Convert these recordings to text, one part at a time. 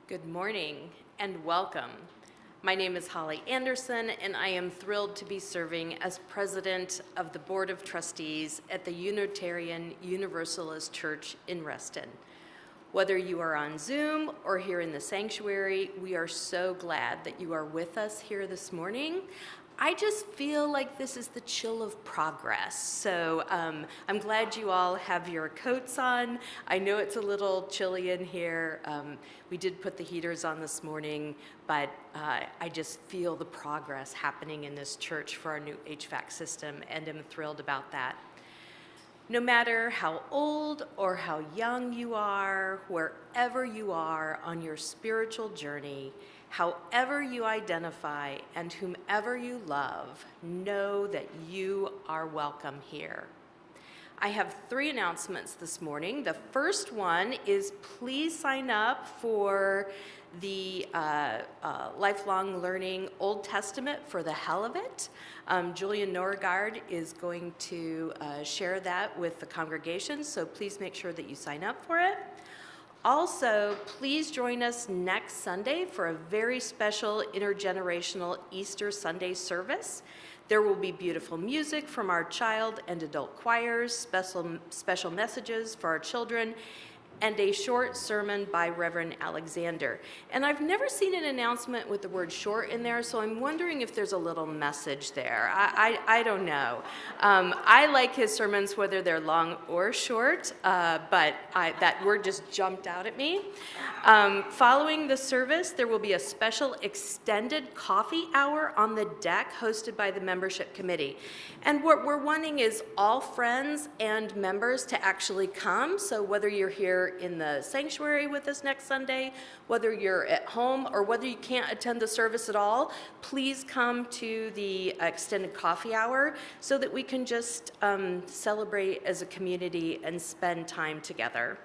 Good morning and welcome. My name is Holly Anderson, and I am thrilled to be serving as president of the Board of Trustees at the Unitarian Universalist Church in Reston. Whether you are on Zoom or here in the sanctuary, we are so glad that you are with us here this morning. I just feel like this is the chill of progress. So I'm glad you all have your coats on. I know it's a little chilly in here. We did put the heaters on this morning, but I just feel the progress happening in this church for our new HVAC system, and I'm thrilled about that. No matter how old or how young you are, wherever you are on your spiritual journey, however you identify and whomever you love, know that you are welcome here. I have 3 announcements this morning. The first one is please sign up for the Lifelong Learning Old Testament for the hell of it. Julian Norgard is going to share that with the congregation, so please make sure that you sign up for it. Also, please join us next Sunday for a very special intergenerational Easter Sunday service. There will be beautiful music from our child and adult choirs, special messages for our children, and a short sermon by Reverend Alexander. And I've never seen an announcement with the word short in there, so I'm wondering if there's a little message there. I don't know. I like his sermons, whether they're long or short, but that word just jumped out at me. Following the service, there will be a special extended coffee hour on the deck hosted by the membership committee. And what we're wanting is all friends and members to actually come, so whether you're here in the sanctuary with us next Sunday, whether you're at home or whether you can't attend the service at all, please come to the extended coffee hour so that we can just celebrate as a community and spend time together.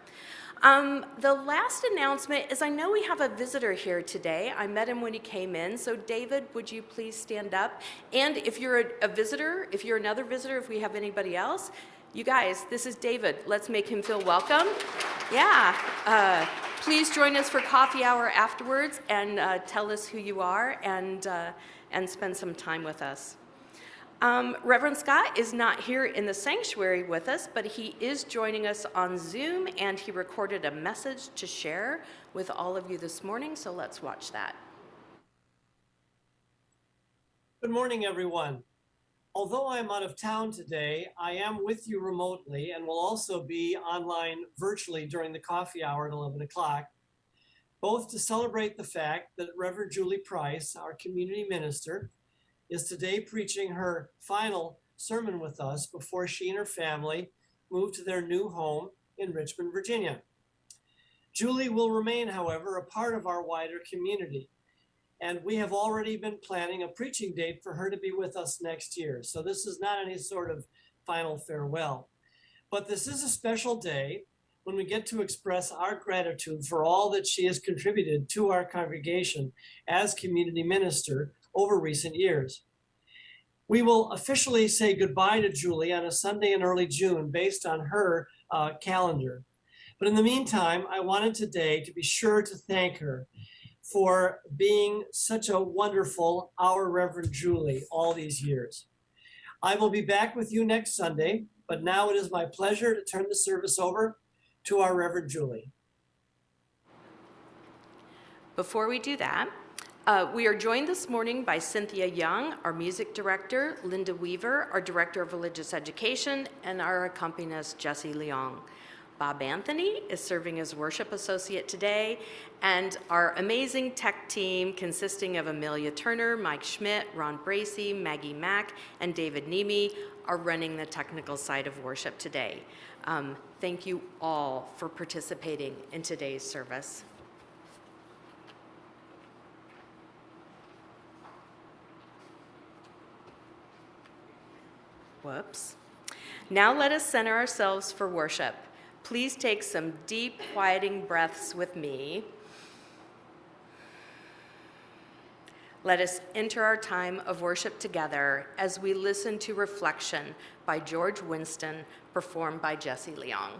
The last announcement is I know we have a visitor here today. I met him when he came in. So David, would you please stand up? And if you're a visitor, if you're another visitor, if we have anybody else, you guys, this is David. Let's make him feel welcome. Yeah. Please join us for coffee hour afterwards and tell us who you are and spend some time with us. Reverend Scott is not here in the sanctuary with us, but he is joining us on Zoom, and he recorded a message to share with all of you this morning, so let's watch that. Good morning, everyone. Although I'm out of town today, I am with you remotely and will also be online virtually during the coffee hour at 11 o'clock, both to celebrate the fact that Reverend Julie Price, our community minister, is today preaching her final sermon with us before she and her family move to their new home in Richmond, Virginia. Julie will remain, however, a part of our wider community, and we have already been planning a preaching date for her to be with us next year. So this is not any sort of final farewell, but this is a special day when we get to express our gratitude for all that she has contributed to our congregation as community minister over recent years. We will officially say goodbye to Julie on a Sunday in early June based on her calendar. But in the meantime, I wanted today to be sure to thank her for being such a wonderful Our Reverend Julie all these years. I will be back with you next Sunday, but now it is my pleasure to turn the service over to our Reverend Julie. Before we do that, we are joined this morning by Cynthia Young, our music director, Linda Weaver, our director of religious education, and our accompanist, Jesse Leong. Bob Anthony is serving as worship associate today, and our amazing tech team consisting of Amelia Turner, Mike Schmidt, Ron Bracy, Maggie Mack, and David Niemi are running the technical side of worship today. Thank you all for participating in today's service. Whoops. Now let us center ourselves for worship. Please take some deep, quieting breaths with me. Let us enter our time of worship together as we listen to Reflection by George Winston, performed by Jesse Leong.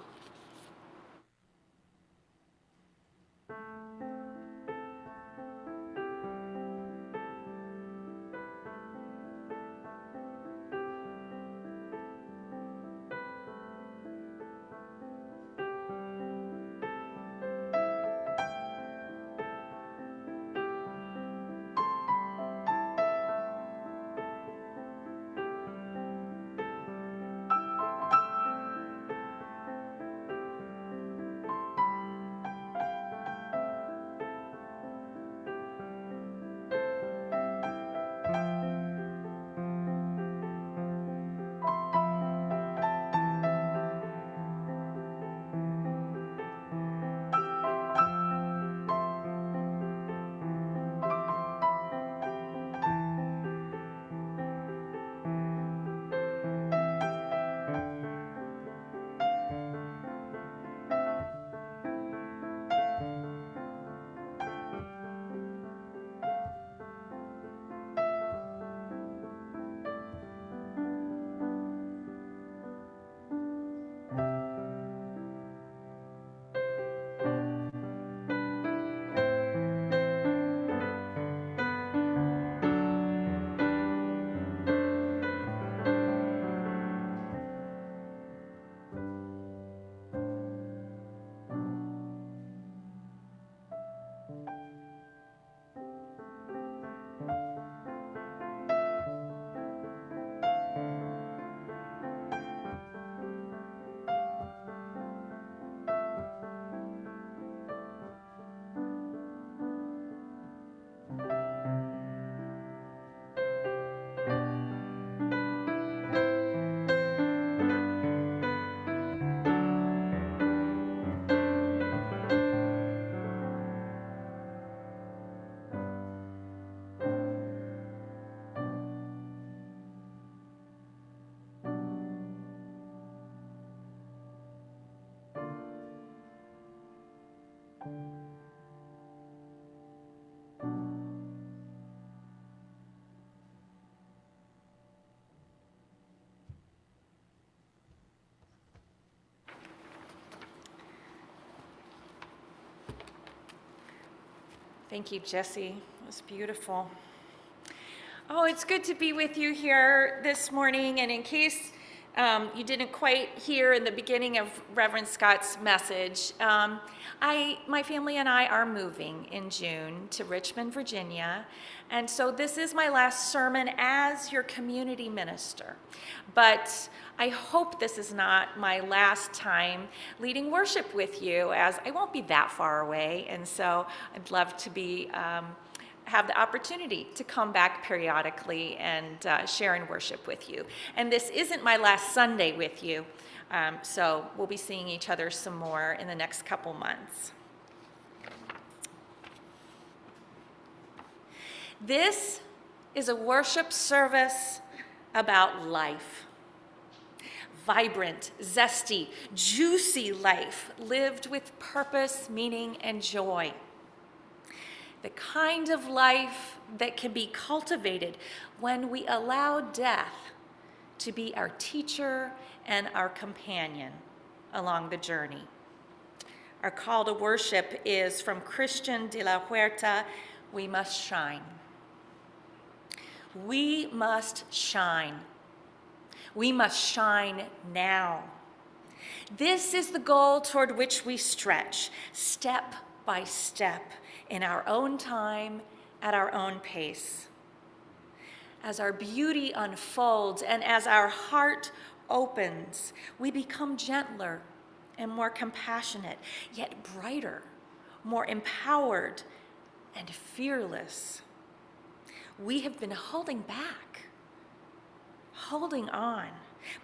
Thank you, Jesse. It was beautiful. Oh, it's good to be with you here this morning. And in case you didn't quite hear in the beginning of Reverend Scott's message, my family and I are moving in June to Richmond, Virginia. And so this is my last sermon as your community minister. But I hope this is not my last time leading worship with you, as I won't be that far away. And so I'd love to be have the opportunity to come back periodically and share and worship with you. And this isn't my last Sunday with you, so we'll be seeing each other some more in the next couple months. This is a worship service about life. Vibrant, zesty, juicy life lived with purpose, meaning, and joy. The kind of life that can be cultivated when we allow death to be our teacher and our companion along the journey. Our call to worship is from Christian de la Huerta, we must shine. We must shine. We must shine now. This is the goal toward which we stretch, step by step, in our own time, at our own pace. As our beauty unfolds and as our heart opens, we become gentler and more compassionate, yet brighter, more empowered, and fearless. We have been holding back, holding on,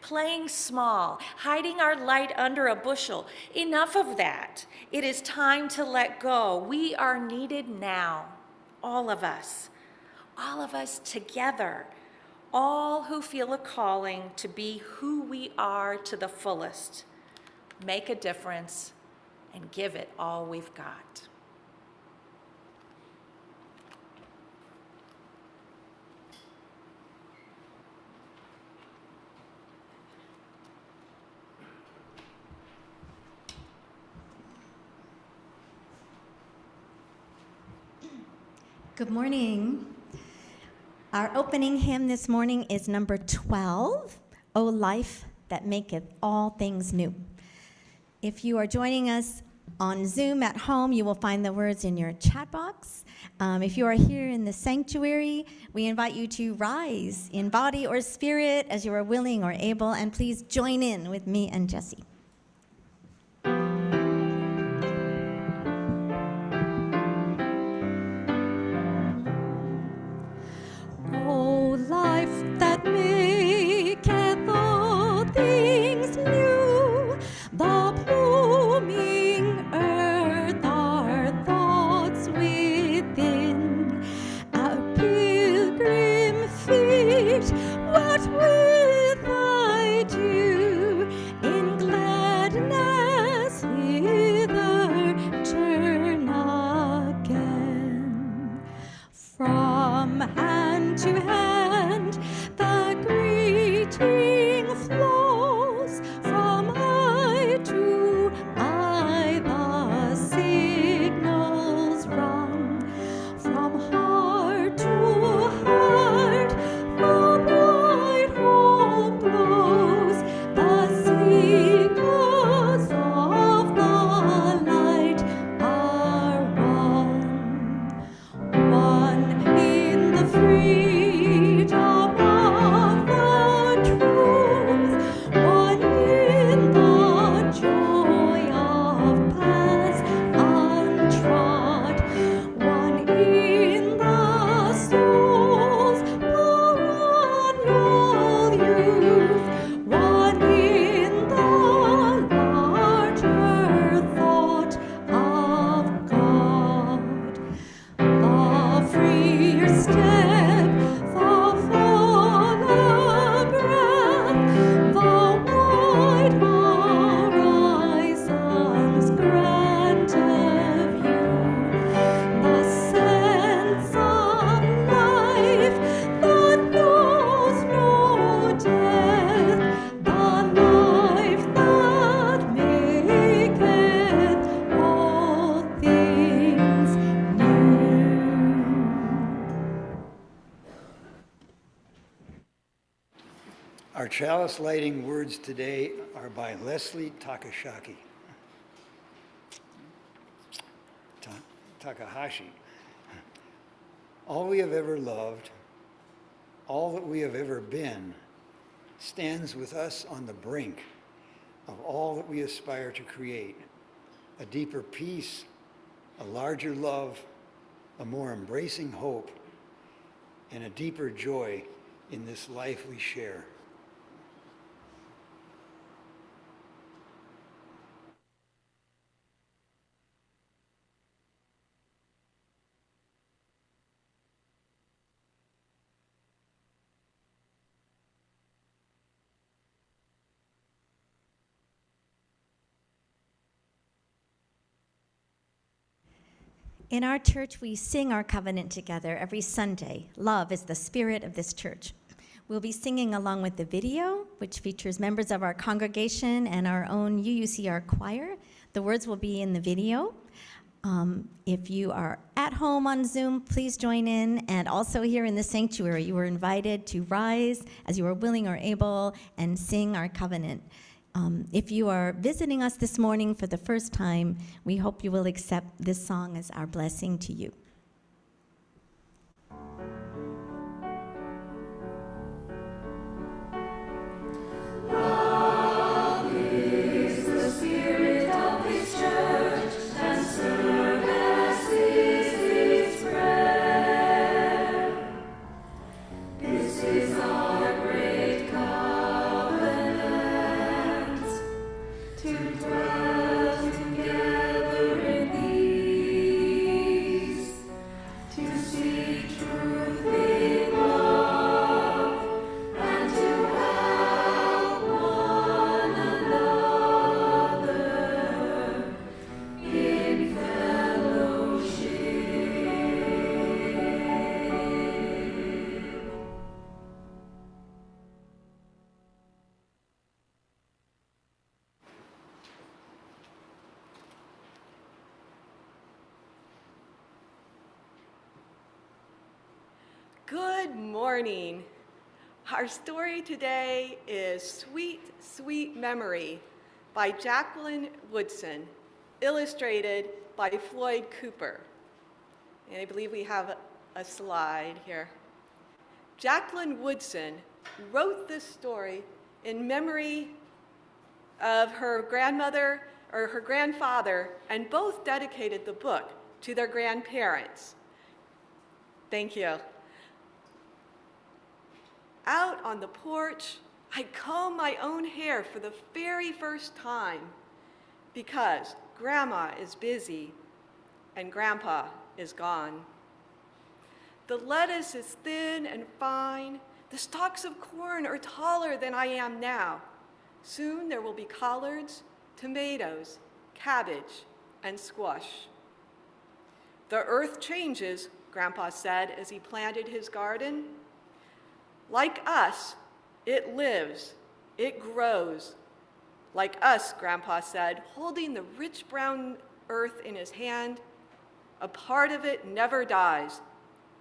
playing small, hiding our light under a bushel. Enough of that. It is time to let go. We are needed now, all of us together, all who feel a calling to be who we are to the fullest, make a difference, and give it all we've got. Good morning. Our opening hymn this morning is number 12, O Life That Maketh All Things New. If you are joining us on Zoom at home, you will find the words in your chat box. If you are here in the sanctuary, we invite you to rise in body or spirit as you are willing or able, and please join in with me and Jesse. O life that maketh all things new, the blooming earth, our thoughts within, our pilgrim feet, what will I do in glad Our chalice lighting words today are by Leslie Takahashi. All we have ever loved, all that we have ever been, stands with us on the brink of all that we aspire to create. A deeper peace, a larger love, a more embracing hope, and a deeper joy in this life we share. In our church, we sing our covenant together every Sunday. Love is the spirit of this church. We'll be singing along with the video, which features members of our congregation and our own UUCR choir. The words will be in the video. If you are at home on Zoom, please join in. And also here in the sanctuary, you are invited to rise as you are willing or able and sing our covenant. If you are visiting us this morning for the first time, we hope you will accept this song as our blessing to you. Love is the spirit of this church, and service is its prayer. This is our great covenant, to dwell together in peace, to seek truth in love, and to help one another in fellowship. Good morning. Our story today is Sweet, Sweet Memory by Jacqueline Woodson, illustrated by Floyd Cooper. And I believe we have a slide here. Jacqueline Woodson wrote this story in memory of her grandmother or her grandfather, and both dedicated the book to their grandparents. Thank you. Out on the porch, I comb my own hair for the very first time because Grandma is busy and Grandpa is gone. The lettuce is thin and fine. The stalks of corn are taller than I am now. Soon there will be collards, tomatoes, cabbage, and squash. The earth changes, Grandpa said as he planted his garden. Like us, it lives, it grows. Like us, Grandpa said, holding the rich brown earth in his hand. A part of it never dies.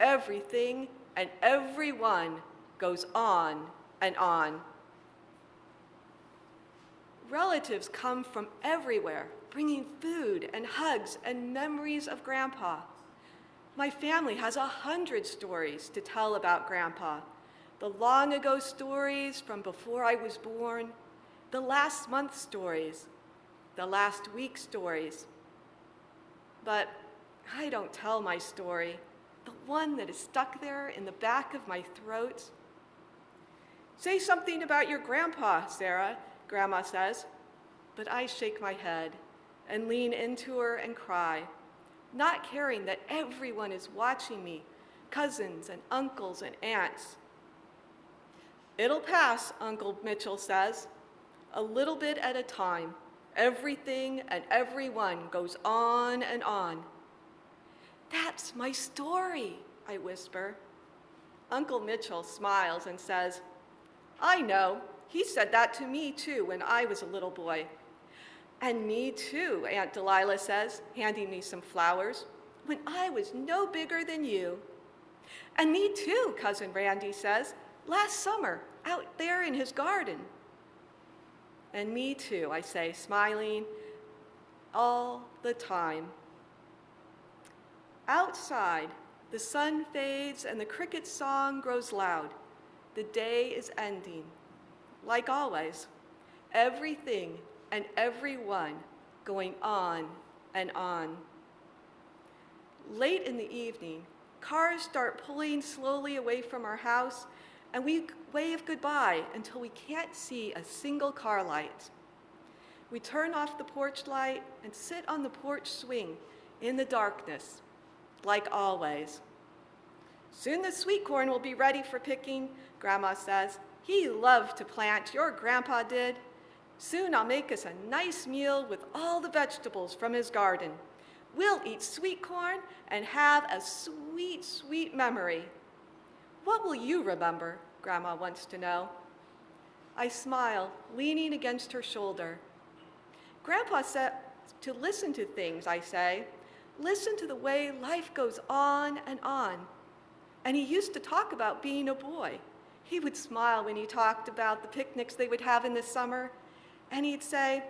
Everything and everyone goes on and on. Relatives come from everywhere, bringing food and hugs and memories of Grandpa. My family has 100 stories to tell about Grandpa. The long ago stories from before I was born, the last month stories, the last week stories. But I don't tell my story, the one that is stuck there in the back of my throat. Say something about your grandpa, Sarah, Grandma says. But I shake my head and lean into her and cry, not caring that everyone is watching me, cousins and uncles and aunts. It'll pass, Uncle Mitchell says, a little bit at a time. Everything and everyone goes on and on. That's my story, I whisper. Uncle Mitchell smiles and says, I know. He said that to me too when I was a little boy. And me too, Aunt Delilah says, handing me some flowers, when I was no bigger than you. And me too, Cousin Randy says. Last summer, out there in his garden. And me too, I say, smiling all the time. Outside, the sun fades and the cricket's song grows loud. The day is ending. Like always, everything and everyone going on and on. Late in the evening, cars start pulling slowly away from our house, and we wave goodbye until we can't see a single car light. We turn off the porch light and sit on the porch swing in the darkness, like always. Soon the sweet corn will be ready for picking, Grandma says. He loved to plant, your grandpa did. Soon I'll make us a nice meal with all the vegetables from his garden. We'll eat sweet corn and have a sweet, sweet memory. What will you remember? Grandma wants to know. I smile, leaning against her shoulder. Grandpa said to listen to things, I say. Listen to the way life goes on and on. And he used to talk about being a boy. He would smile when he talked about the picnics they would have in the summer. And he'd say,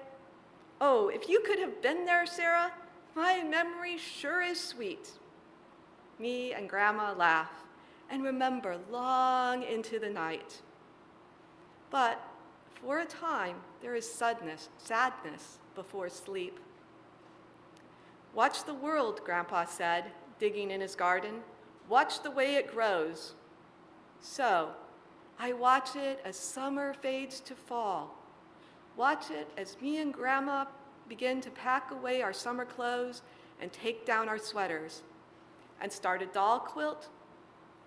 "Oh, if you could have been there, Sarah, my memory sure is sweet." Me and Grandma laugh and remember long into the night. But for a time, there is sadness before sleep. Watch the world, Grandpa said, digging in his garden. Watch the way it grows. So, I watch it as summer fades to fall. Watch it as me and Grandma begin to pack away our summer clothes and take down our sweaters, and start a doll quilt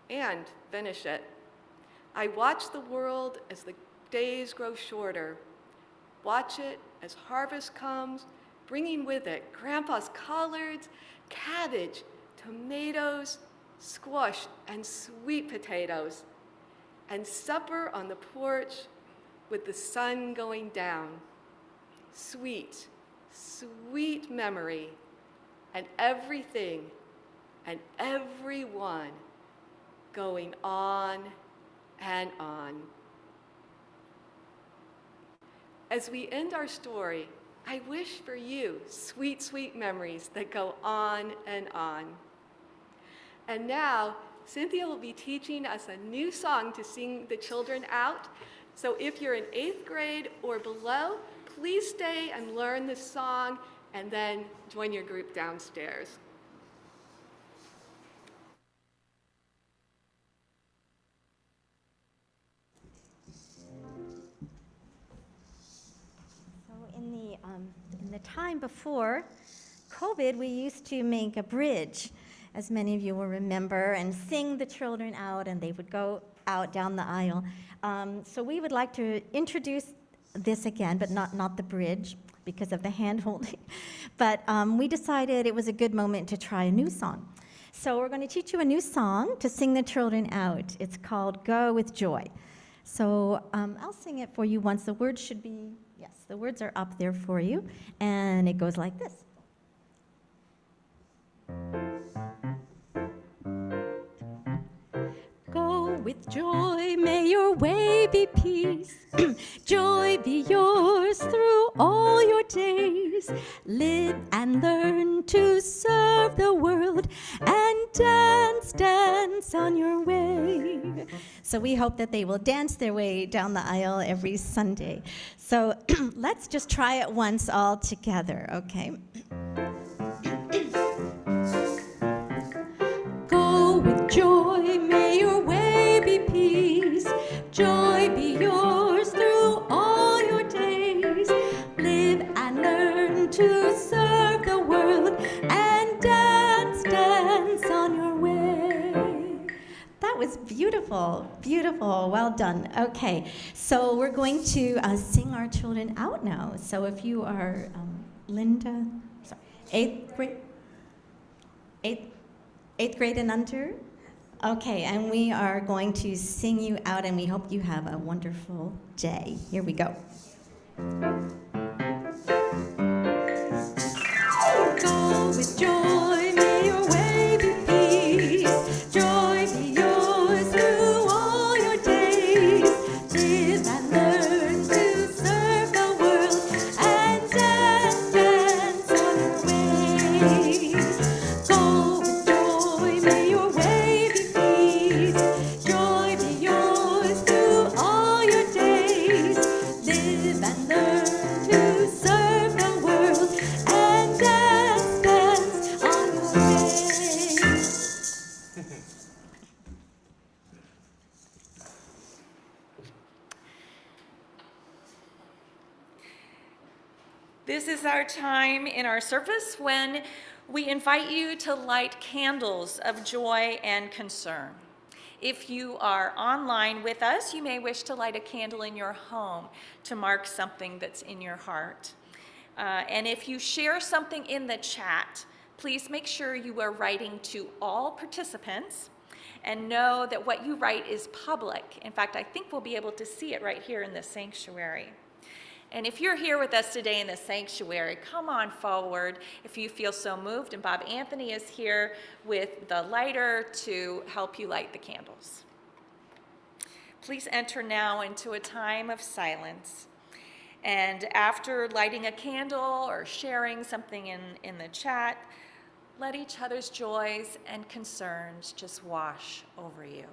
and finish it. I watch the world as the days grow shorter. Watch it as harvest comes, bringing with it Grandpa's collards, cabbage, tomatoes, squash, and sweet potatoes, and supper on the porch with the sun going down. Sweet, sweet memory, and everything and everyone going on and on. As we end our story, I wish for you sweet, sweet memories that go on and on. And now, Cynthia will be teaching us a new song to sing the children out. So if you're in 8th grade or below, please stay and learn this song and then join your group downstairs. So in the time before COVID, we used to make a bridge, as many of you will remember, and sing the children out, and they would go out down the aisle. So we would like to introduce this again, but not the bridge because of the hand-holding. But we decided it was a good moment to try a new song. So we're going to teach you a new song to sing the children out. It's called Go With Joy. So I'll sing it for you once. The words should be, yes, the words are up there for you. And it goes like this. Go with joy, may your way be peace. Joy be yours through all your days. Live and learn to serve the world and dance, dance on your way. So we hope that they will dance their way down the aisle every Sunday. So let's just try it once all together, okay? Go with joy, may your way be peace. Joy be yours through all your days. Live and learn to serve the world and dance, dance on your way. That was beautiful, beautiful. Well done. Okay, so we're going to sing our children out now. So if you are Linda, sorry, 8th grade, 8th grade and under? Okay, and we are going to sing you out, and we hope you have a wonderful day. Here we go. Go with joy, may your way be peace. Joy be yours through all your days. is our time in our service when we invite you to light candles of joy and concern. If you are online with us, you may wish to light a candle in your home to mark something that's in your heart. And if you share something in the chat, please make sure you are writing to all participants and know that what you write is public. In fact, I think we'll be able to see it right here in the sanctuary. And if you're here with us today in the sanctuary, come on forward if you feel so moved. And Bob Anthony is here with the lighter to help you light the candles. Please enter now into a time of silence. And after lighting a candle or sharing something in the chat, let each other's joys and concerns just wash over you.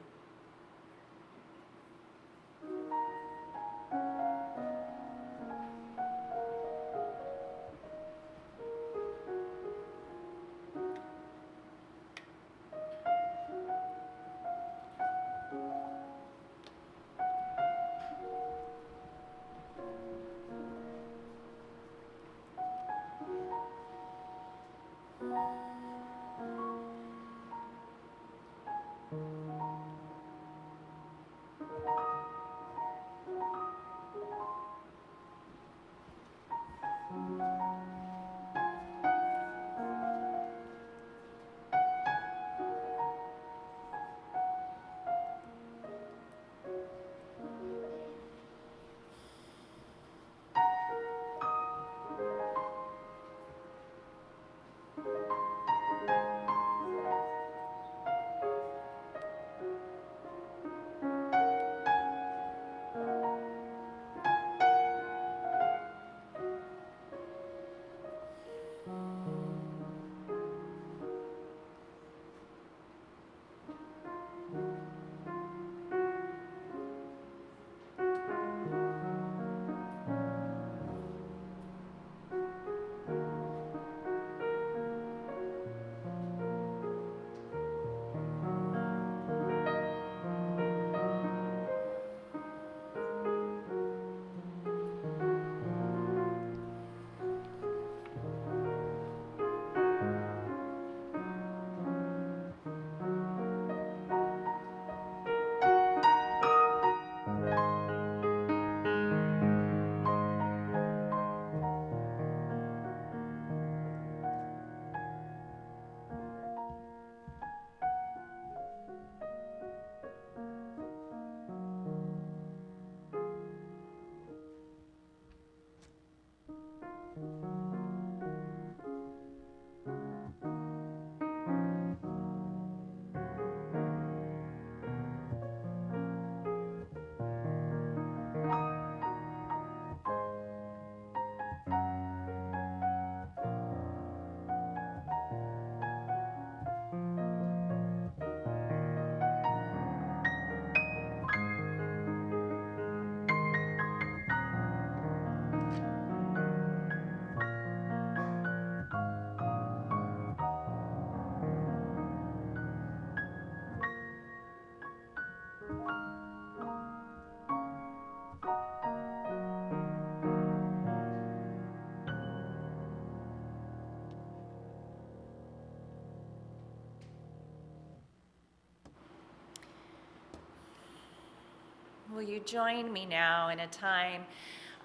Will you join me now in a time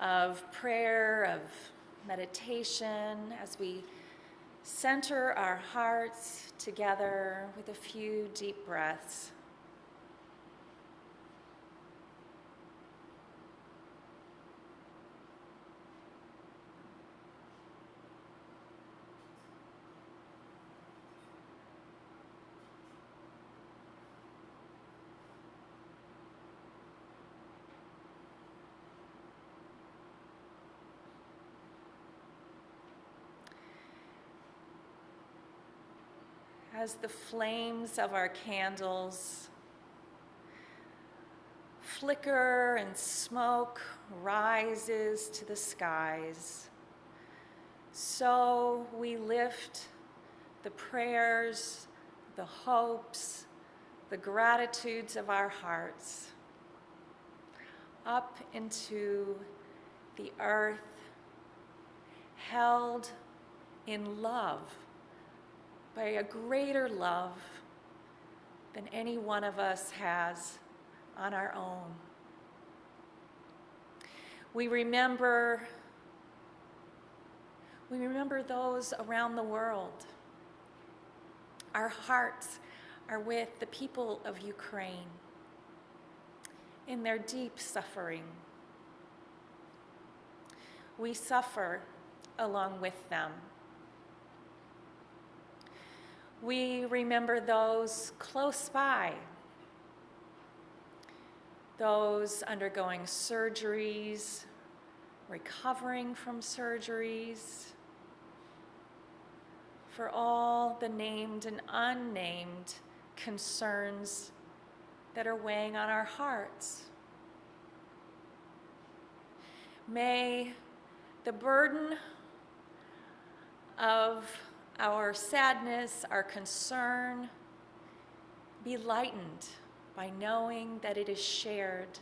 of prayer, of meditation, as we center our hearts together with a few deep breaths. As the flames of our candles flicker and smoke rises to the skies, so we lift the prayers, the hopes, the gratitudes of our hearts up into the earth, held in love by a greater love than any one of us has on our own. We remember those around the world. Our hearts are with the people of Ukraine in their deep suffering. We suffer along with them. We remember those close by, those undergoing surgeries, recovering from surgeries, for all the named and unnamed concerns that are weighing on our hearts. May the burden of our sadness, our concern, be lightened by knowing that it is shared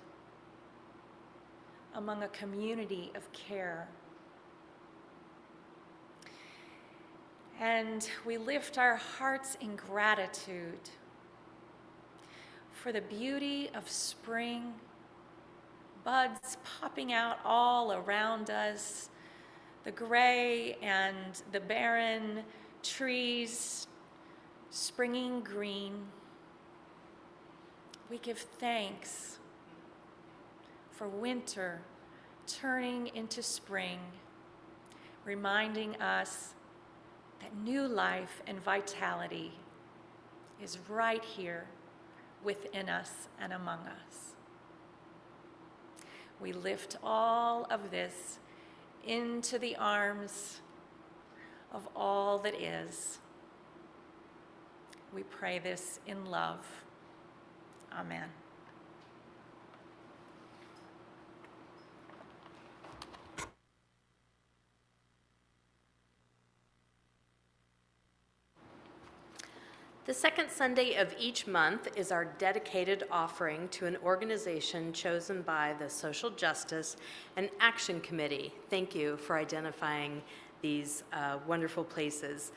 among a community of care. And we lift our hearts in gratitude for the beauty of spring, buds popping out all around us, the gray and the barren trees springing green. We give thanks for winter turning into spring, reminding us that new life and vitality is right here within us and among us. We lift all of this into the arms of all that is. We pray this in love. Amen. The second Sunday of each month is our dedicated offering to an organization chosen by the Social Justice and Action Committee. Thank you for identifying these wonderful places.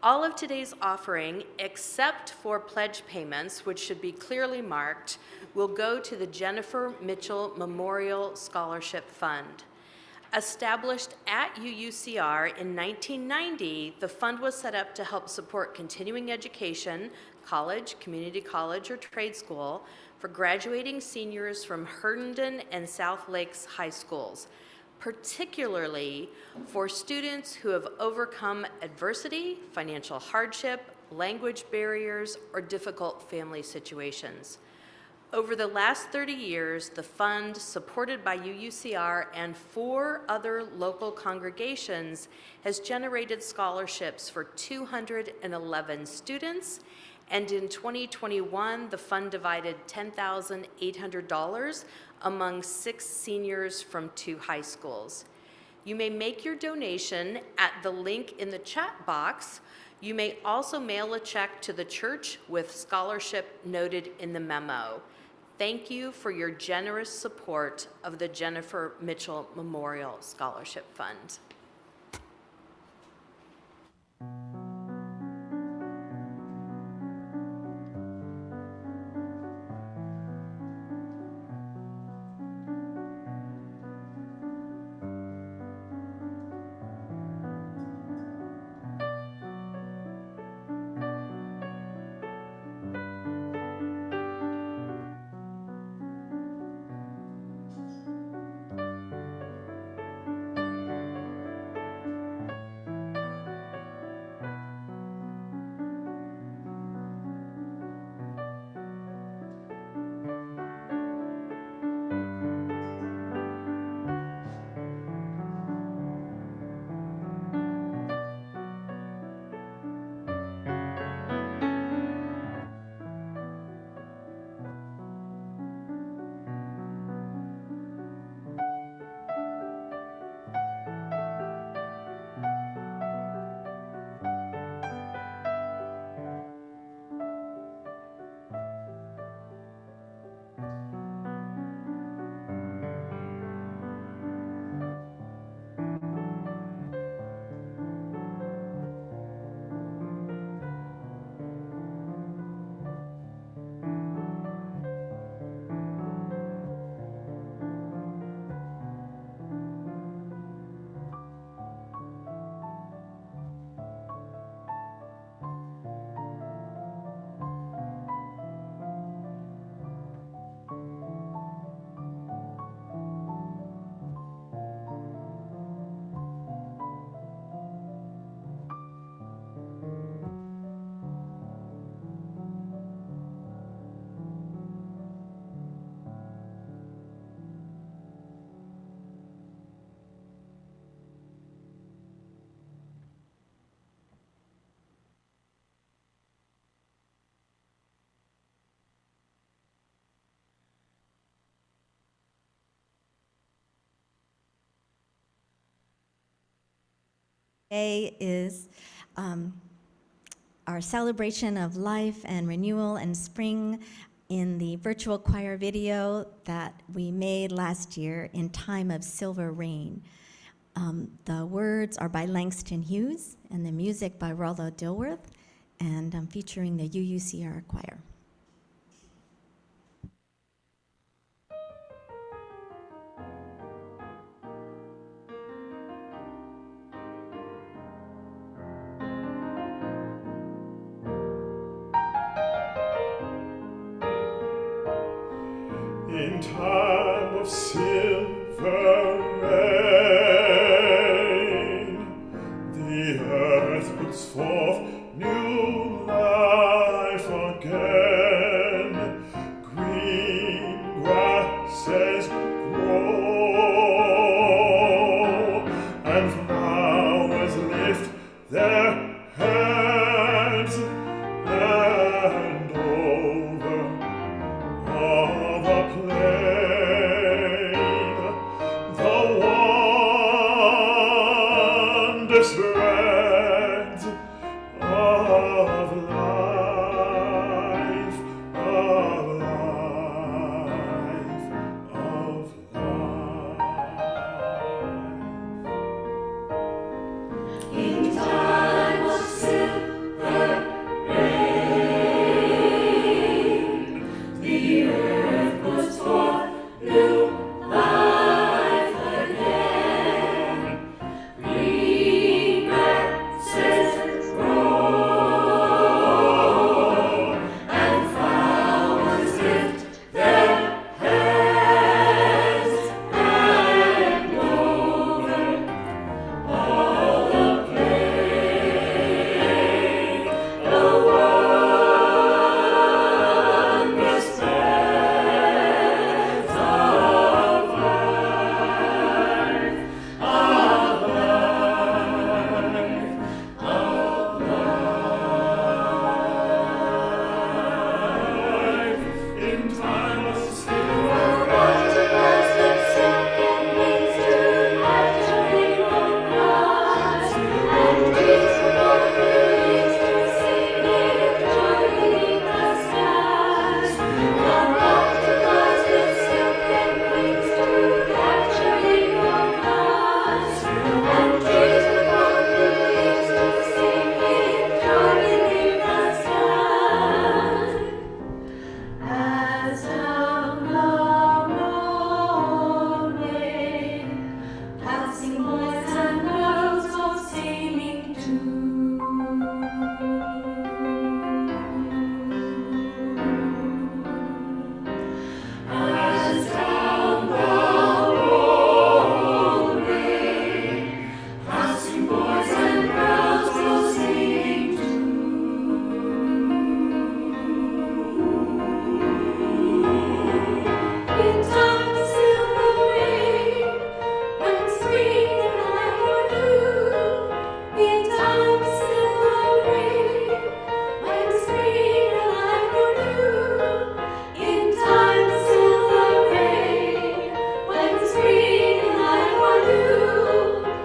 All of today's offering, except for pledge payments, which should be clearly marked, will go to the Jennifer Mitchell Memorial Scholarship Fund. Established at UUCR in 1990, the fund was set up to help support continuing education, college, community college, or trade school for graduating seniors from Herndon and South Lakes high schools, particularly for students who have overcome adversity, financial hardship, language barriers, or difficult family situations. Over the last 30 years, the fund, supported by UUCR and 4 other local congregations, has generated scholarships for 211 students, and in 2021, the fund divided $10,800 among 6 seniors from 2 high schools. You may make your donation at the link in the chat box. You may also mail a check to the church with scholarship noted in the memo. Thank you for your generous support of the Jennifer Mitchell Memorial Scholarship Fund. Today is our celebration of life and renewal and spring in the virtual choir video that we made last year in time of silver rain. The words are by Langston Hughes and the music by Rollo Dilworth, and featuring the UUCR choir. In time of silver rain, the earth puts forth new life again. Green grasses grow, and flowers lift their heads, and over all the plain, the wonder spreads of life, of life, of life. In time of silver rain, the earth puts forth new life again. Green grasses grow, and flowers lift their heads, and over all the plain, the wonder spreads of life, of life. In time of silver as down the roadway, passing boys and girls go singing as down the roadway, passing boys and girls go singing in time of silver rain, when spring and life are new. In time of silver rain, when spring and life are new. In time of silver rain, when spring and life are new.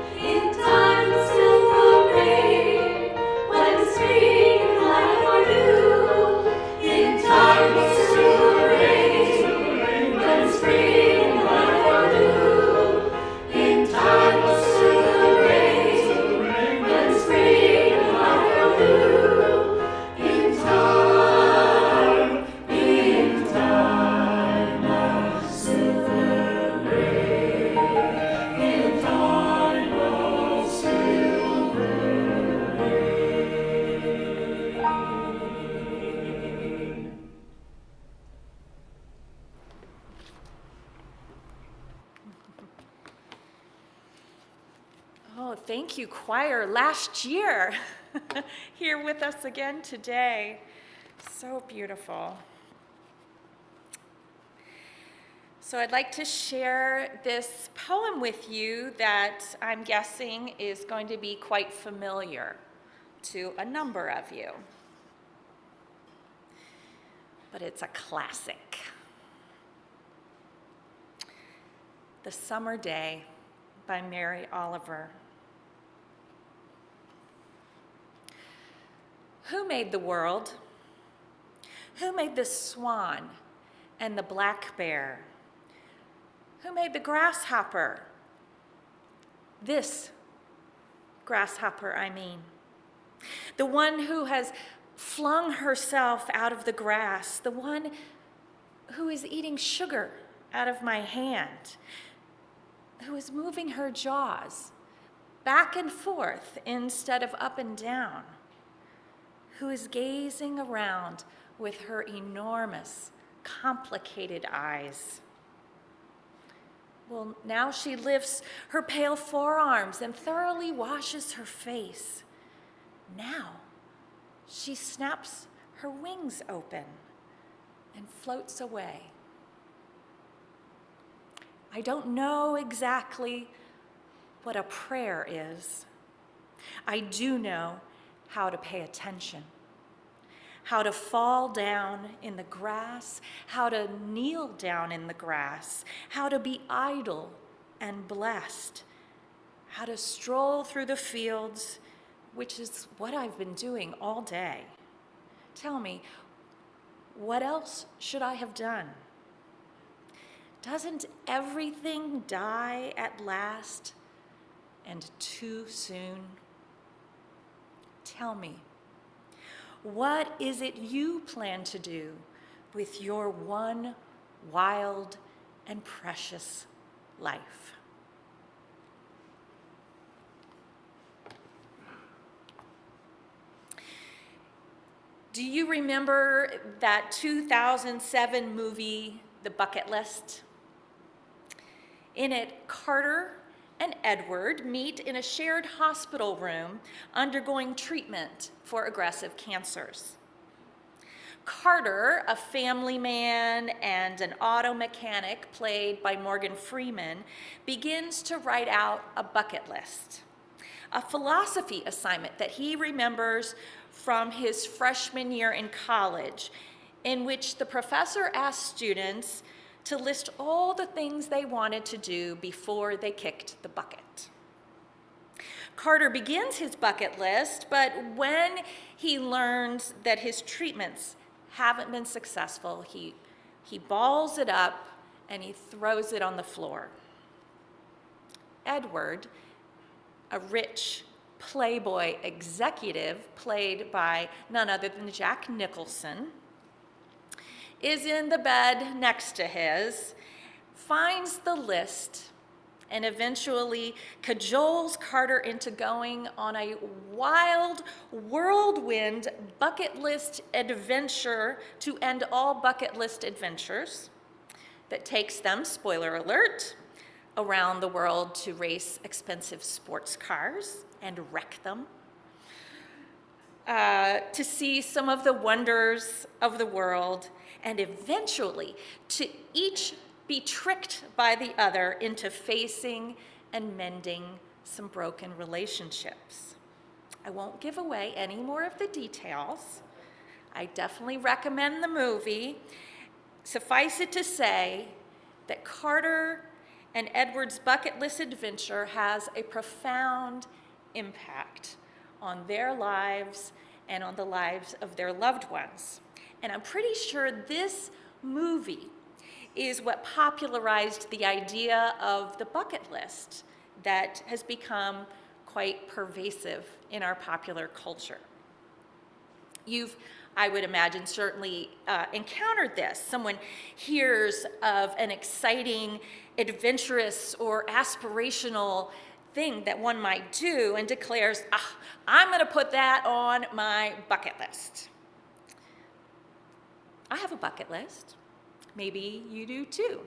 In time of silver rain, when spring and life are new. In time of silver rain, when spring and life are new. In time of silver rain, when spring and life are new. In time of silver rain, in time of silver rain. Oh, thank you, choir. Last year, here with us again today. So beautiful. So I'd like to share this poem with you that I'm guessing is going to be quite familiar to a number of you. But it's a classic. The Summer Day by Mary Oliver. Who made the world? Who made the swan and the black bear? Who made the grasshopper? This grasshopper, I mean. The one who has flung herself out of the grass, the one who is eating sugar out of my hand, who is moving her jaws back and forth instead of up and down, who is gazing around with her enormous, complicated eyes. Well, now she lifts her pale forearms and thoroughly washes her face. Now she snaps her wings open and floats away. I don't know exactly what a prayer is. I do know how to pay attention, how to fall down in the grass, how to kneel down in the grass, how to be idle and blessed, how to stroll through the fields, which is what I've been doing all day. Tell me, what else should I have done? Doesn't everything die at last and too soon? Tell me, what is it you plan to do with your one wild and precious life? Do you remember that 2007 movie, The Bucket List? In it, Carter and Edward meet in a shared hospital room undergoing treatment for aggressive cancers. Carter, a family man and an auto mechanic played by Morgan Freeman, begins to write out a bucket list, a philosophy assignment that he remembers from his freshman year in college, in which the professor asked students to list all the things they wanted to do before they kicked the bucket. Carter begins his bucket list, but when he learns that his treatments haven't been successful, he balls it up and he throws it on the floor. Edward, a rich Playboy executive played by none other than Jack Nicholson, is in the bed next to his, finds the list, and eventually cajoles Carter into going on a wild whirlwind bucket list adventure to end all bucket list adventures that takes them, spoiler alert, around the world to race expensive sports cars and wreck them, to see some of the wonders of the world, and eventually to each be tricked by the other into facing and mending some broken relationships. I won't give away any more of the details. I definitely recommend the movie. Suffice it to say that Carter and Edward's bucket list adventure has a profound impact on their lives and on the lives of their loved ones. And I'm pretty sure this movie is what popularized the idea of the bucket list that has become quite pervasive in our popular culture. You've, I would imagine, certainly encountered this. Someone hears of an exciting, adventurous, or aspirational thing that one might do and declares, I'm going to put that on my bucket list. I have a bucket list. Maybe you do too.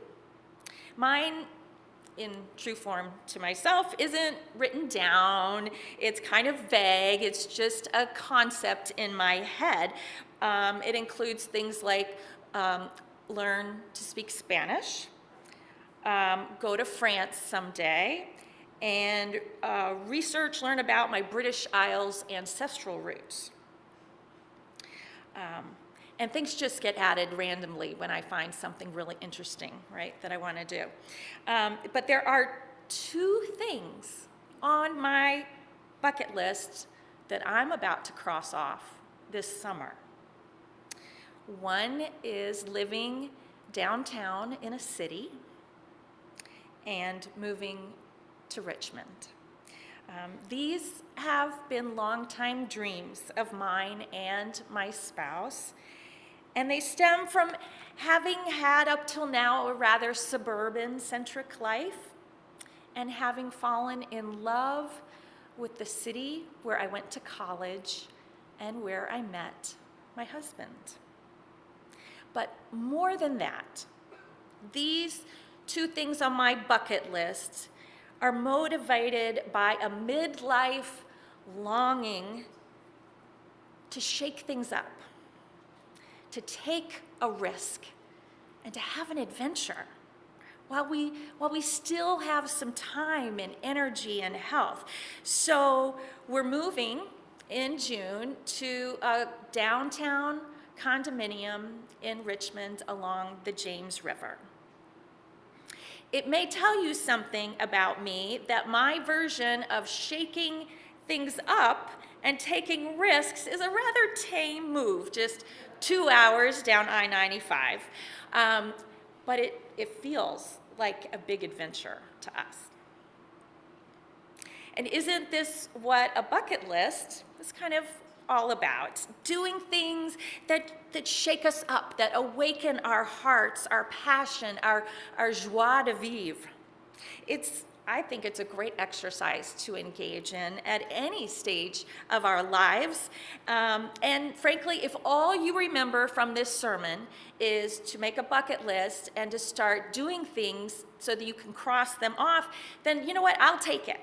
Mine, in true form to myself, isn't written down. It's kind of vague. It's just a concept in my head. It includes things like learn to speak Spanish, go to France someday, and learn about my British Isles ancestral roots. And things just get added randomly when I find something really interesting, right, that I want to do. But there are two things on my bucket list that I'm about to cross off this summer. One is living downtown in a city and moving to Richmond. These have been longtime dreams of mine and my spouse, and they stem from having had up till now a rather suburban-centric life and having fallen in love with the city where I went to college and where I met my husband. But more than that, these two things on my bucket list are motivated by a midlife longing to shake things up, to take a risk, and to have an adventure while we still have some time and energy and health. So we're moving in June to a downtown condominium in Richmond along the James River. It may tell you something about me that my version of shaking things up and taking risks is a rather tame move, just 2 hours down I-95. But it feels like a big adventure to us. And isn't this what a bucket list is kind of all about? Doing things that shake us up, that awaken our hearts, our passion, our joie de vivre. I think it's a great exercise to engage in at any stage of our lives. And frankly, if all you remember from this sermon is to make a bucket list and to start doing things so that you can cross them off, then you know what? I'll take it.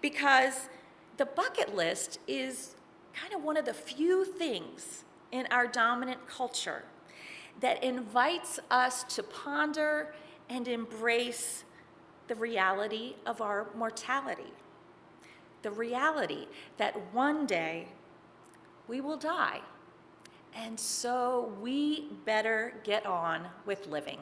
Because the bucket list is kind of one of the few things in our dominant culture that invites us to ponder and embrace the reality of our mortality, the reality that one day we will die, and so we better get on with living.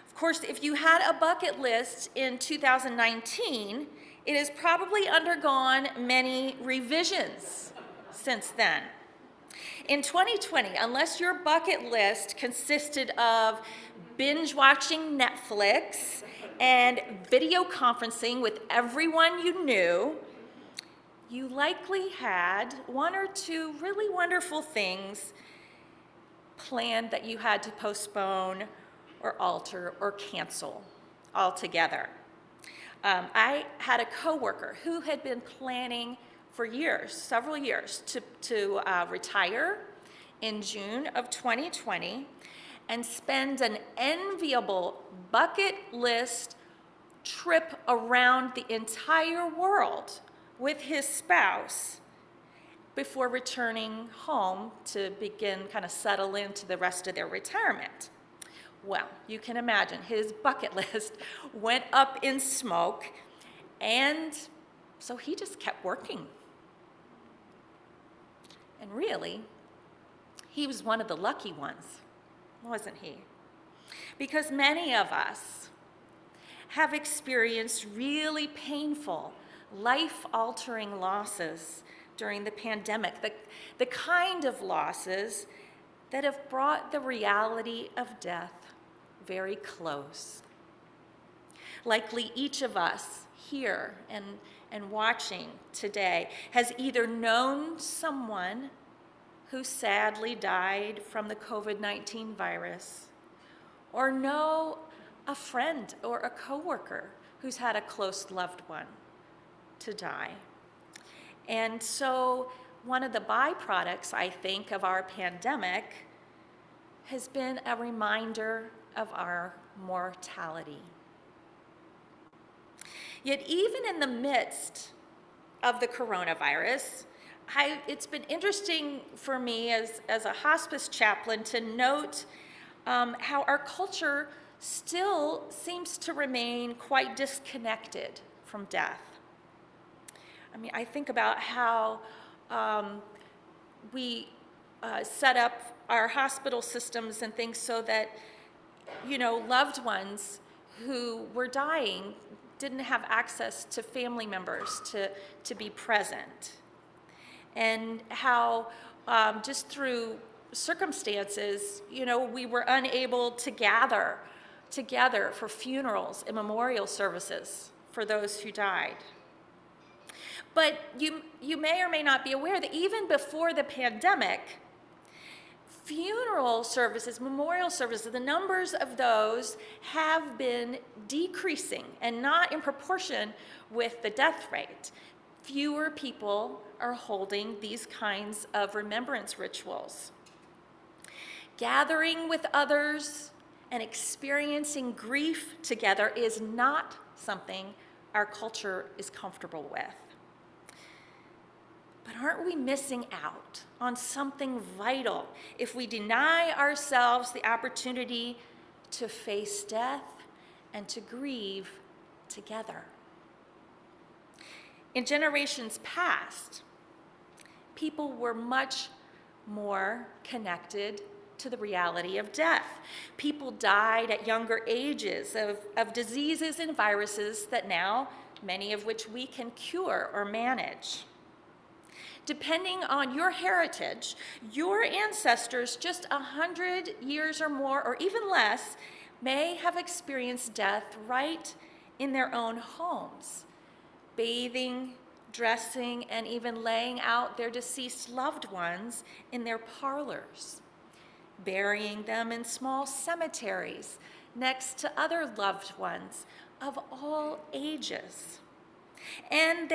Of course, if you had a bucket list in 2019, it has probably undergone many revisions since then. In 2020, unless your bucket list consisted of binge watching Netflix and video conferencing with everyone you knew, you likely had one or two really wonderful things planned that you had to postpone or alter or cancel altogether. I had a coworker who had been planning for years, several years, to retire in June of 2020 and spend an enviable bucket list trip around the entire world with his spouse before returning home to begin kind of settle into the rest of their retirement. Well, you can imagine his bucket list went up in smoke, and so he just kept working. And really, he was one of the lucky ones, wasn't he? Because many of us have experienced really painful, life-altering losses during the pandemic, the kind of losses that have brought the reality of death very close. Likely each of us here and watching today has either known someone who sadly died from the COVID-19 virus, or know a friend or a coworker who's had a close loved one to die. And so one of the byproducts, I think, of our pandemic has been a reminder of our mortality. Yet even in the midst of the coronavirus, it's been interesting for me as a hospice chaplain to note how our culture still seems to remain quite disconnected from death. I mean, I think about how we set up our hospital systems and things so that, loved ones who were dying didn't have access to family members to be present. and how just through circumstances, we were unable to gather together for funerals and memorial services for those who died. But you may or may not be aware that even before the pandemic, funeral services, memorial services, the numbers of those have been decreasing and not in proportion with the death rate. Fewer people are holding these kinds of remembrance rituals. Gathering with others and experiencing grief together is not something our culture is comfortable with. But aren't we missing out on something vital if we deny ourselves the opportunity to face death and to grieve together? In generations past, people were much more connected to the reality of death. People died at younger ages of diseases and viruses that now, many of which we can cure or manage. Depending on your heritage, your ancestors just 100 years or more, or even less, may have experienced death right in their own homes, bathing, dressing, and even laying out their deceased loved ones in their parlors, burying them in small cemeteries next to other loved ones of all ages. And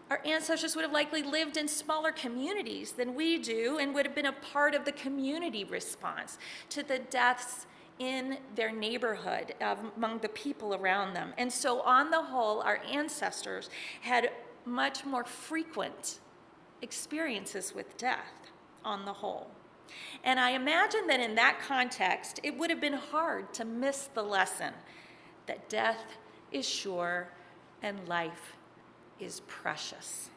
our ancestors would have likely lived in smaller communities than we do and would have been a part of the community response to the deaths in their neighborhood among the people around them. And so on the whole, our ancestors had much more frequent experiences with death on the whole. And I imagine that in that context, it would have been hard to miss the lesson that death is sure and life is precious.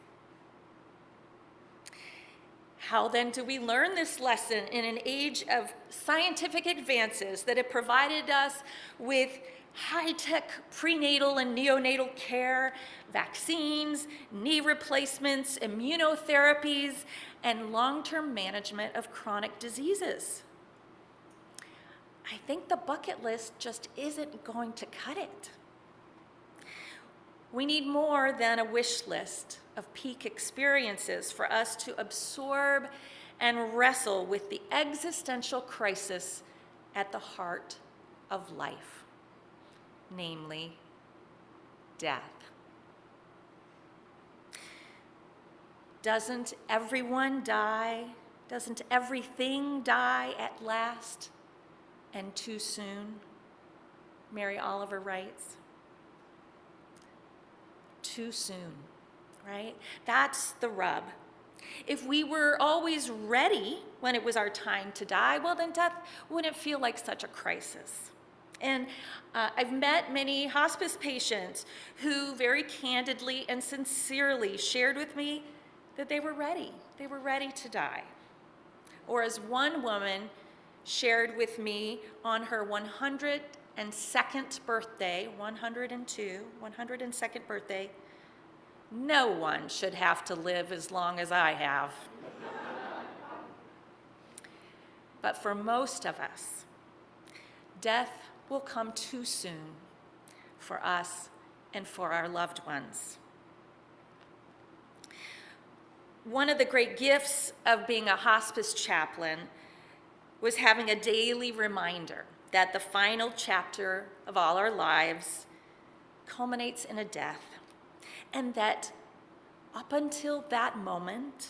How then do we learn this lesson in an age of scientific advances that have provided us with high-tech prenatal and neonatal care, vaccines, knee replacements, immunotherapies, and long-term management of chronic diseases? I think the bucket list just isn't going to cut it. We need more than a wish list of peak experiences for us to absorb and wrestle with the existential crisis at the heart of life, namely death. Doesn't everyone die? Doesn't everything die at last and too soon? Mary Oliver writes. Too soon, right? That's the rub. If we were always ready when it was our time to die, well, then death wouldn't feel like such a crisis. And I've met many hospice patients who very candidly and sincerely shared with me that they were ready. They were ready to die. Or as one woman shared with me on her 102nd birthday, 102nd birthday, no one should have to live as long as I have. But for most of us, death will come too soon for us and for our loved ones. One of the great gifts of being a hospice chaplain was having a daily reminder that the final chapter of all our lives culminates in a death, and that up until that moment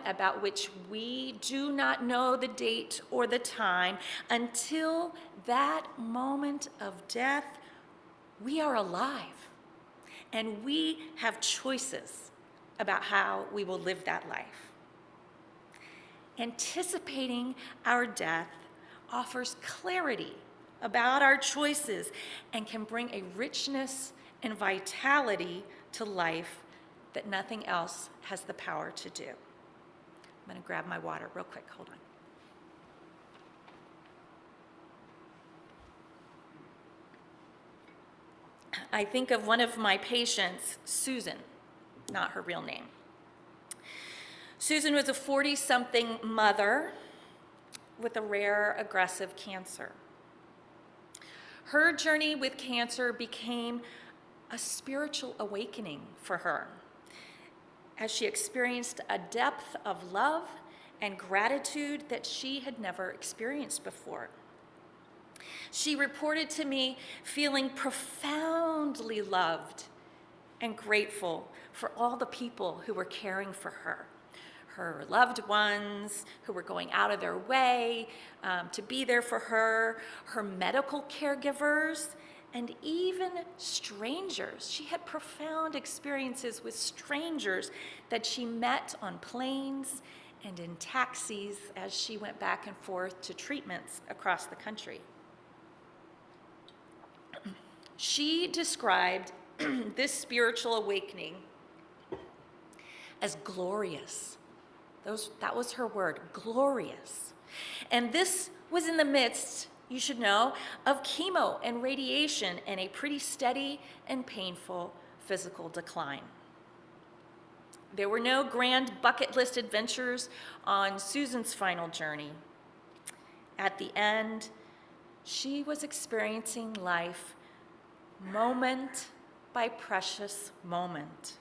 about which we do not know the date or the time, until that moment of death, we are alive, and we have choices about how we will live that life. Anticipating our death offers clarity about our choices and can bring a richness and vitality to life that nothing else has the power to do. I'm going to grab my water real quick. Hold on. I think of one of my patients, Susan, not her real name, Susan was a 40-something mother with a rare aggressive cancer. Her journey with cancer became a spiritual awakening for her as she experienced a depth of love and gratitude that she had never experienced before. She reported to me feeling profoundly loved and grateful for all the people who were caring for her loved ones who were going out of their way to be there for her medical caregivers, and even strangers. She had profound experiences with strangers that she met on planes and in taxis as she went back and forth to treatments across the country. She described this spiritual awakening as glorious. That was her word, glorious. And this was in the midst, you should know, of chemo and radiation and a pretty steady and painful physical decline. There were no grand bucket list adventures on Susan's final journey. At the end, she was experiencing life moment by precious moment,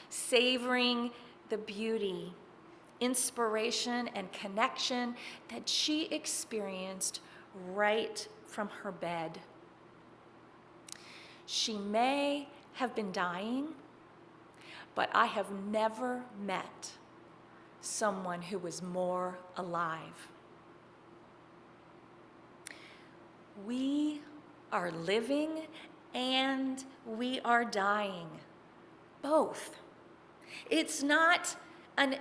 savoring the beauty, inspiration, and connection that she experienced right from her bed. She may have been dying, but I have never met someone who was more alive. We are living and we are dying, both. It's not an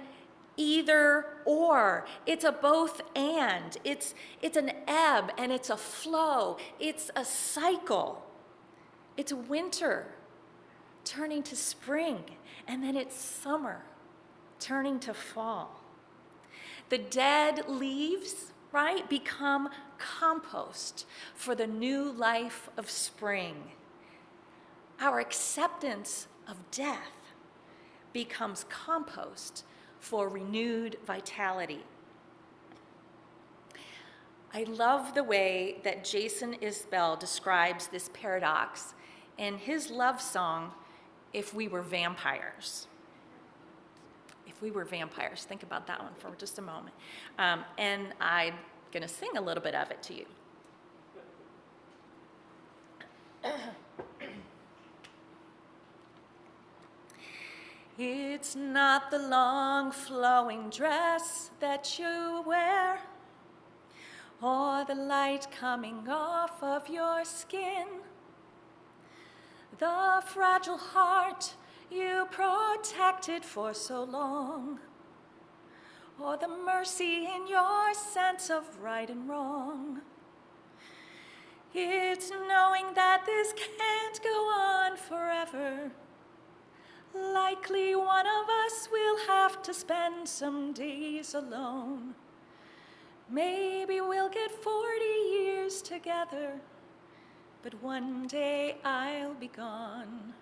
either or, it's a both and. It's an ebb and it's a flow. It's a cycle. It's winter turning to spring, and then it's summer turning to fall. The dead leaves, right, become compost for the new life of spring. Our acceptance of death becomes compost for renewed vitality. I love the way that Jason Isbell describes this paradox in his love song, If We Were Vampires. If we were vampires, think about that one for just a moment. And I'm gonna sing a little bit of it to you. It's not the long flowing dress that you wear, or the light coming off of your skin, the fragile heart you protected for so long, or the mercy in your sense of right and wrong. It's knowing that this can't go on forever. Likely one of us will have to spend some days alone. Maybe we'll get 40 years together, but one day I'll be gone.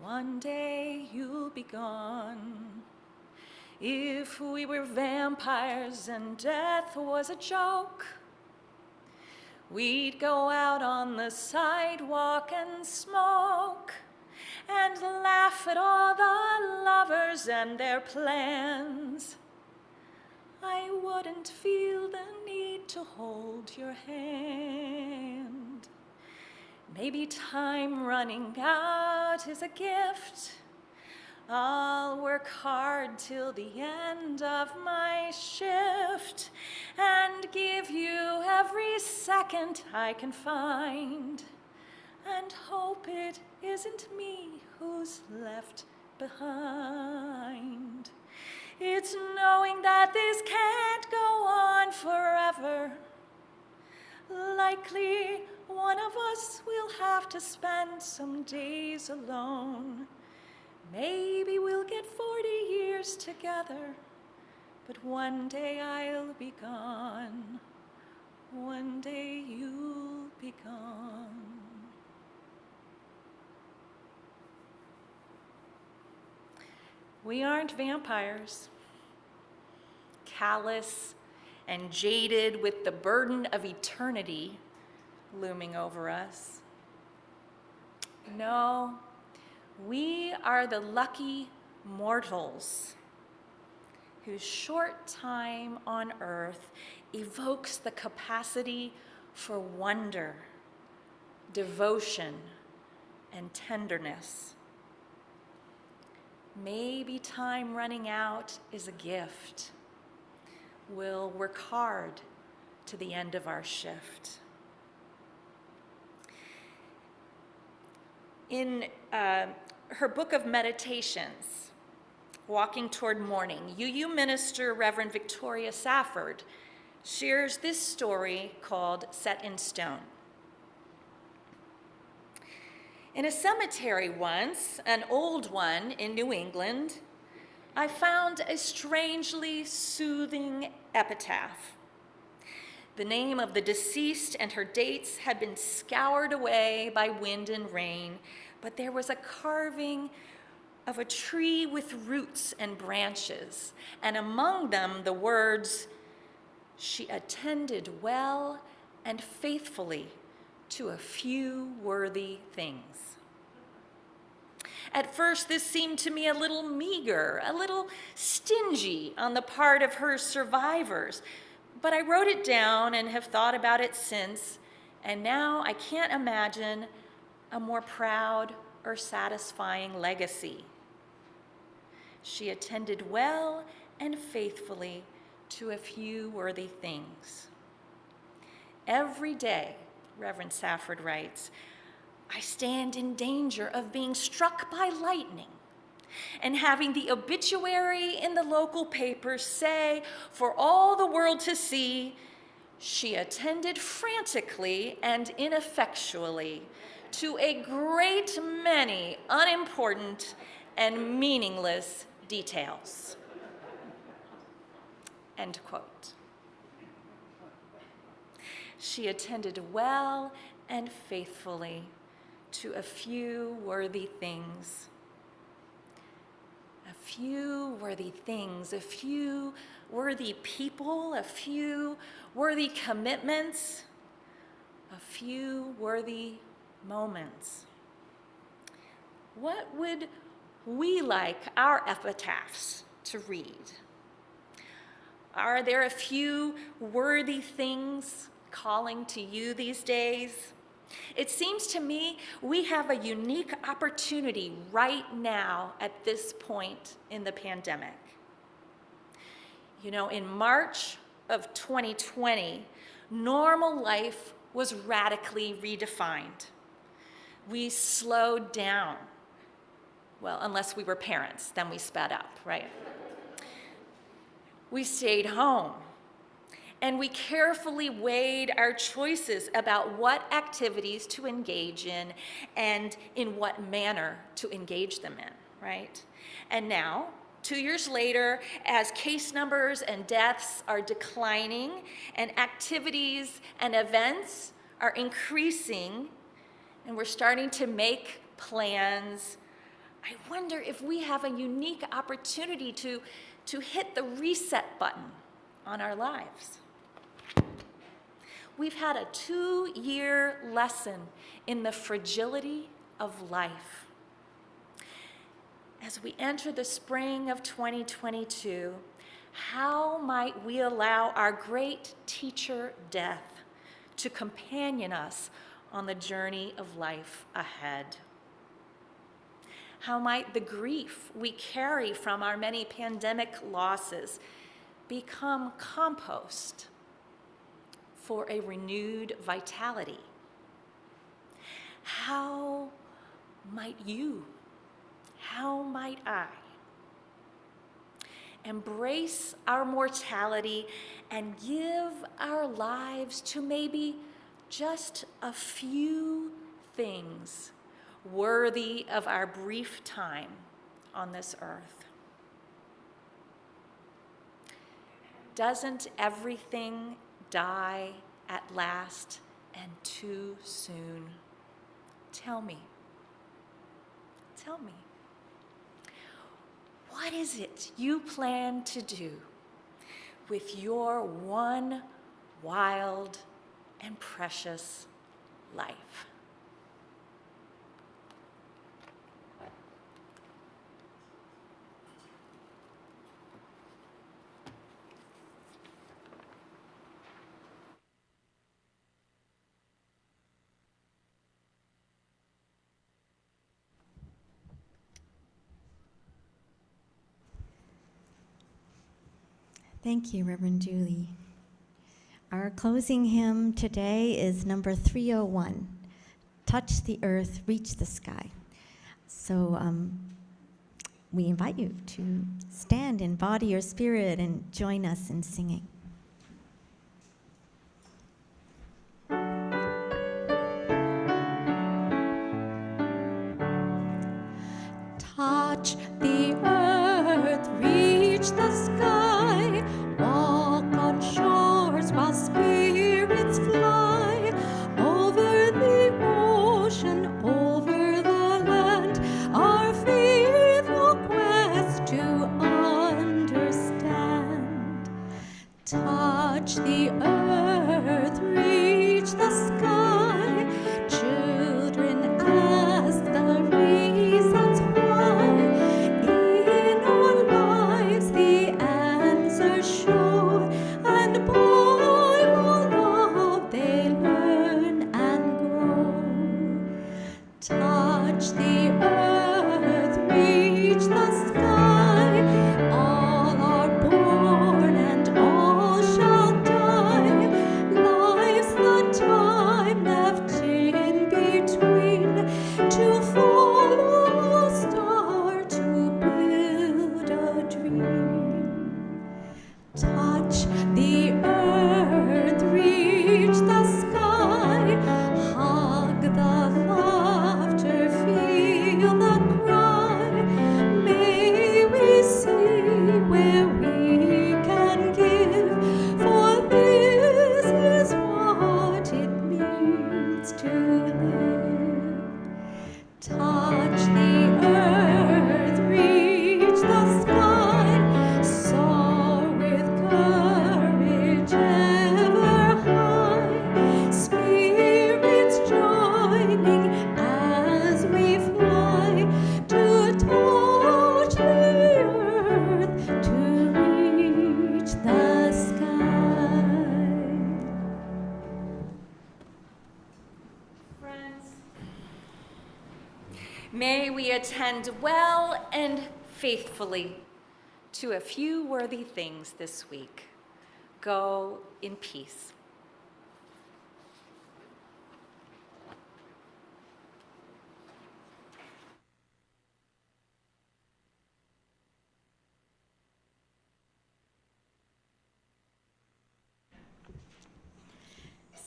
One day you'll be gone. If we were vampires and death was a joke, we'd go out on the sidewalk and smoke and laugh at all the lovers and their plans. I wouldn't feel the need to hold your hand. Maybe time running out is a gift. I'll work hard till the end of my shift and give you every second I can find, and hope it isn't me who's left behind. It's knowing that this can't go on forever. Likely one of us will have to spend some days alone. Maybe we'll get 40 years together, but one day I'll be gone. One day you'll be gone. We aren't vampires, callous and jaded with the burden of eternity looming over us. No, we are the lucky mortals whose short time on earth evokes the capacity for wonder, devotion, and tenderness. Maybe time running out is a gift. We'll work hard to the end of our shift. In her book of meditations, Walking Toward Morning, UU minister Reverend Victoria Safford shares this story called Set in Stone. In a cemetery once, an old one in New England, I found a strangely soothing epitaph. The name of the deceased and her dates had been scoured away by wind and rain, but there was a carving of a tree with roots and branches, and among them the words, "She attended well and faithfully to a few worthy things." At first, this seemed to me a little meager, a little stingy on the part of her survivors, but I wrote it down and have thought about it since, and now I can't imagine a more proud or satisfying legacy. She attended well and faithfully to a few worthy things. Every day, Reverend Safford writes, I stand in danger of being struck by lightning and having the obituary in the local paper say, for all the world to see, she attended frantically and ineffectually to a great many unimportant and meaningless details. End quote. She attended well and faithfully to a few worthy things. A few worthy things, a few worthy people, a few worthy commitments, a few worthy moments. What would we like our epitaphs to read? Are there a few worthy things calling to you these days? It seems to me we have a unique opportunity right now at this point in the pandemic. You know, in March of 2020, normal life was radically redefined. We slowed down. Well, unless we were parents, then we sped up, right? We stayed home, and we carefully weighed our choices about what activities to engage in and in what manner to engage them in, right? And now, 2 years later, as case numbers and deaths are declining and activities and events are increasing, and we're starting to make plans, I wonder if we have a unique opportunity to hit the reset button on our lives. We've had a 2-year lesson in the fragility of life. As we enter the spring of 2022, how might we allow our great teacher, death, to companion us on the journey of life ahead? How might the grief we carry from our many pandemic losses become compost for a renewed vitality? How might you, how might I embrace our mortality and give our lives to maybe just a few things worthy of our brief time on this earth? Doesn't everything die at last and too soon? Tell me. what is it you plan to do with your one wild and precious life? Thank you, Reverend Julie. Our closing hymn today is number 301, Touch the Earth, Reach the Sky. So we invite you to stand in body or spirit and join us in singing. Touch the earth, reach the sky, walk on shores while spirits fly, over the ocean, over the land, our faithful quest to understand. Touch the earth, reach the sky, children ask the reasons why. In our lives the answers show, and by all love they learn and grow. Touch the earth, reach the sky, all are born and all shall die. Life's the time left in between, to follow a star, to build a dream. Touch the earth, reach the sky, hug the laughter, feel the cry. May we see where we can give, for this is what it means to live. Touch the earth, reach the sky, soar with courage ever high, spirits joining as we fly, to touch the earth, to reach the sky. Friends, may we attend well and faithfully to a few worthy things this week. Go in peace.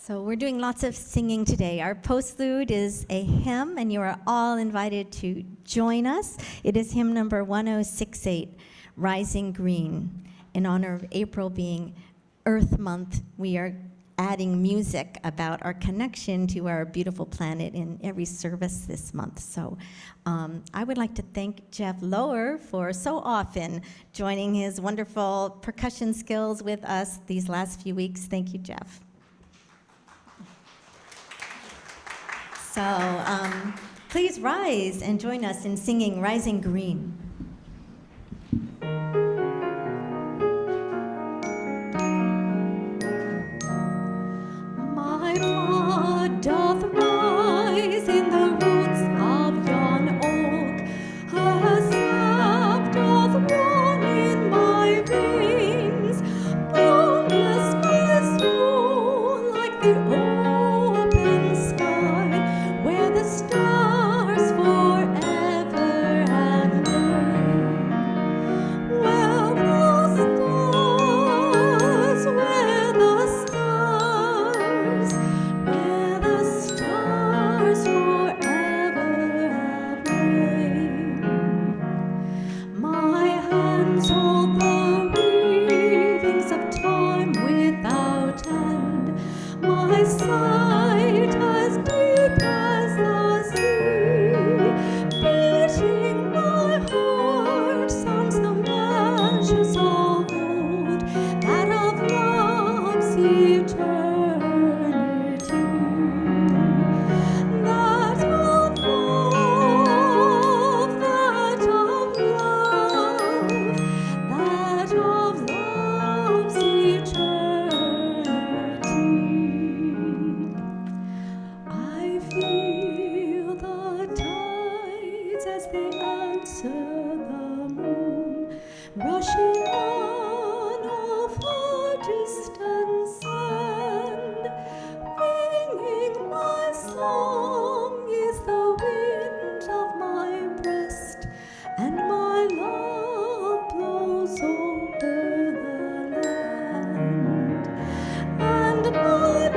So we're doing lots of singing today. Our postlude is a hymn, and you are all invited to join us. It is hymn number 1068, Rising Green. In honor of April being Earth Month, we are adding music about our connection to our beautiful planet in every service this month. So I would like to thank Jeff Loewer for so often joining his wonderful percussion skills with us these last few weeks. Thank you, Jeff. So please rise and join us in singing Rising Green. My blood doth rise in the roots of yon oak, a sap doth run in my veins, boundless my soul like the open sky, where the stars forever have lain. Where the stars, where the stars, where the stars forever have lain. My hands hold the weavings of time without end. My sight as deep as the sea. Beating my heart sounds the washing on a far distant sand. Ringing my song is the wind of my breast, and my love blows over the land. And my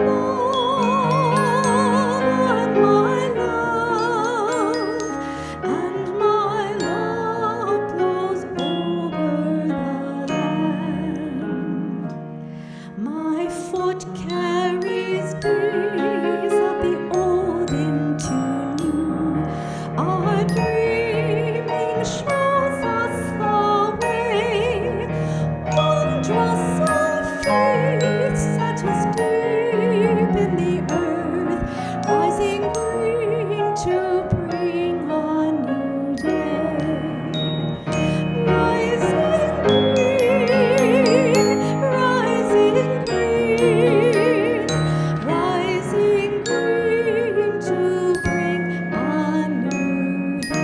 love blows over the land. My foot carries days of the old into new. Our dreaming shows us the way. Wondrous our faith settles deep in the earth, rising green to bring a new day. Rising green, rising green, rising green to bring a new day.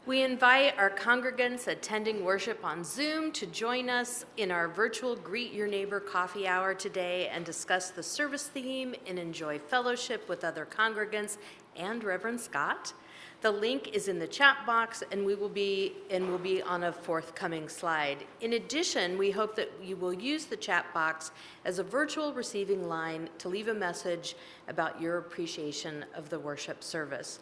We invite our congregants attending worship on Zoom to join us in our virtual Greet Your Neighbor coffee hour today and discuss the service theme and enjoy fellowship with other congregants and Reverend Scott. The link is in the chat box and will be on a forthcoming slide. In addition, we hope that you will use the chat box as a virtual receiving line to leave a message about your appreciation of the worship service.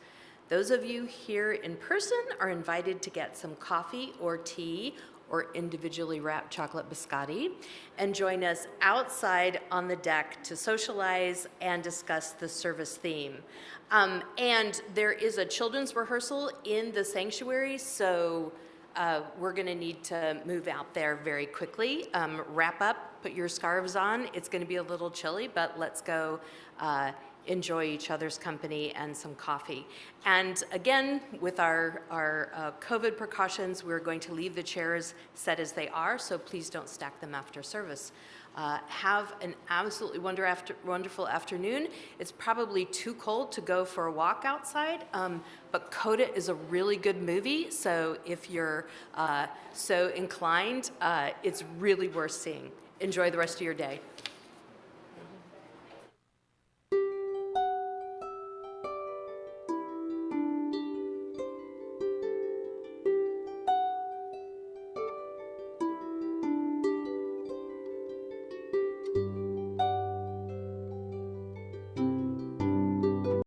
Those of you here in person are invited to get some coffee or tea or individually wrapped chocolate biscotti and join us outside on the deck to socialize and discuss the service theme. And there is a children's rehearsal in the sanctuary, so we're going to need to move out there very quickly. Wrap up, put your scarves on. It's going to be a little chilly, but let's go enjoy each other's company and some coffee. And again, with our COVID precautions, we're going to leave the chairs set as they are, so please don't stack them after service. Have an absolutely wonderful afternoon. It's probably too cold to go for a walk outside, but Coda is a really good movie, so if you're so inclined, it's really worth seeing. Enjoy the rest of your day.